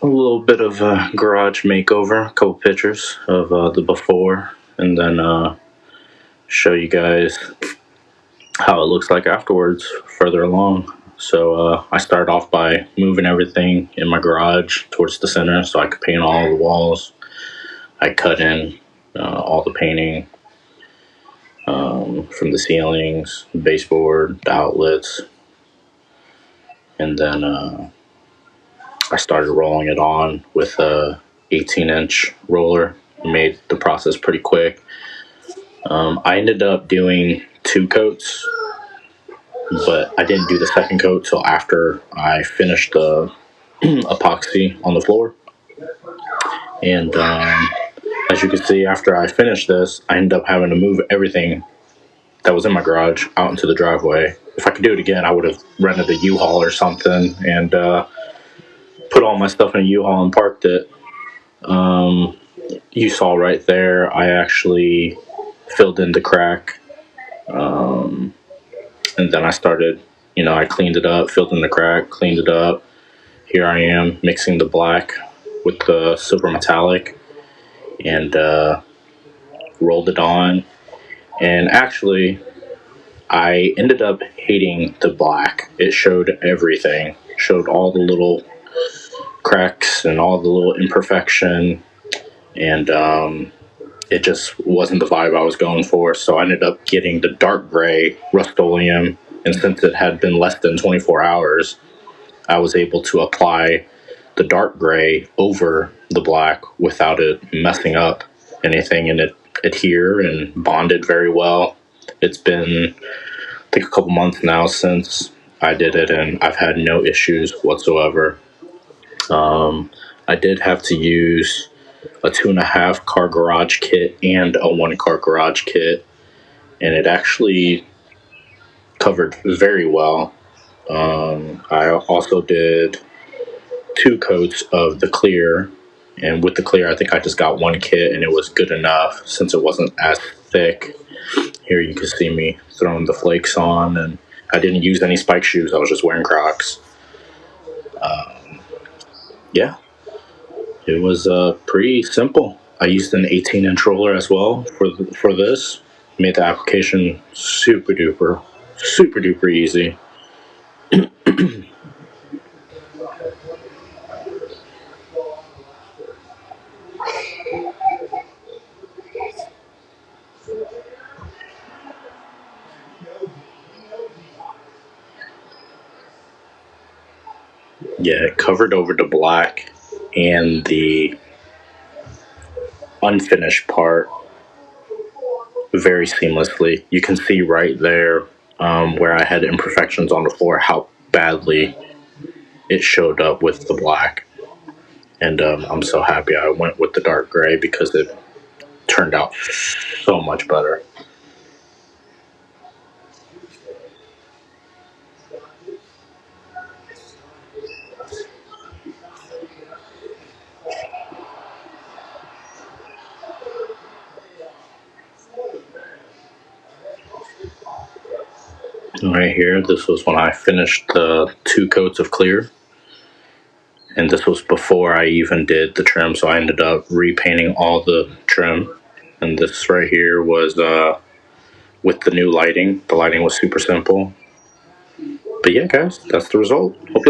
a little bit of a garage makeover, a couple pictures of the before, and then show you guys how it looks like afterwards further along. So I started off by moving everything in my garage towards the center so I could paint all the walls. I cut in all the painting from the ceilings, the baseboard, the outlets, and then I started rolling it on with a 18-inch roller. Made the process pretty quick. I ended up doing 2 coats, but I didn't do the second coat till after I finished the epoxy on the floor. And as you can see, after I finished this, I ended up having to move everything that was in my garage out into the driveway. If I could do it again, I would have rented a U-Haul or something and put all my stuff in a U-Haul and parked it. You saw right there, I actually filled in the crack. And then I started, I cleaned it up, filled in the crack, cleaned it up. Here I am mixing the black with the silver metallic and rolled it on. And actually, I ended up hating the black. It showed everything, showed all the little cracks and all the little imperfection. And it just wasn't the vibe I was going for. So I ended up getting the dark gray Rustoleum. And since it had been less than 24 hours, I was able to apply the dark gray over the black without it messing up anything, and it adhered and bonded very well. It's been, I think, a couple months now since I did it, and I've had no issues whatsoever. I did have to use a 2.5 car garage kit and a 1 car garage kit, and it actually covered very well. I also did 2 coats of the clear, and with the clear I think I just got 1 kit and it was good enough since it wasn't as thick. Here you can see me throwing the flakes on, and I didn't use any spike shoes, I was just wearing Crocs. Yeah, it was pretty simple. I used an 18-inch roller as well for this. Made the application super duper easy. Yeah, it covered over the black and the unfinished part very seamlessly. You can see right there where I had imperfections on the floor how badly it showed up with the black. And I'm so happy I went with the dark gray because it turned out so much better. Right here, this was when I finished the 2 coats of clear. And this was before I even did the trim, so I ended up repainting all the trim. And this right here was with the new lighting. The lighting was super simple. But yeah, guys, that's the result. Hope you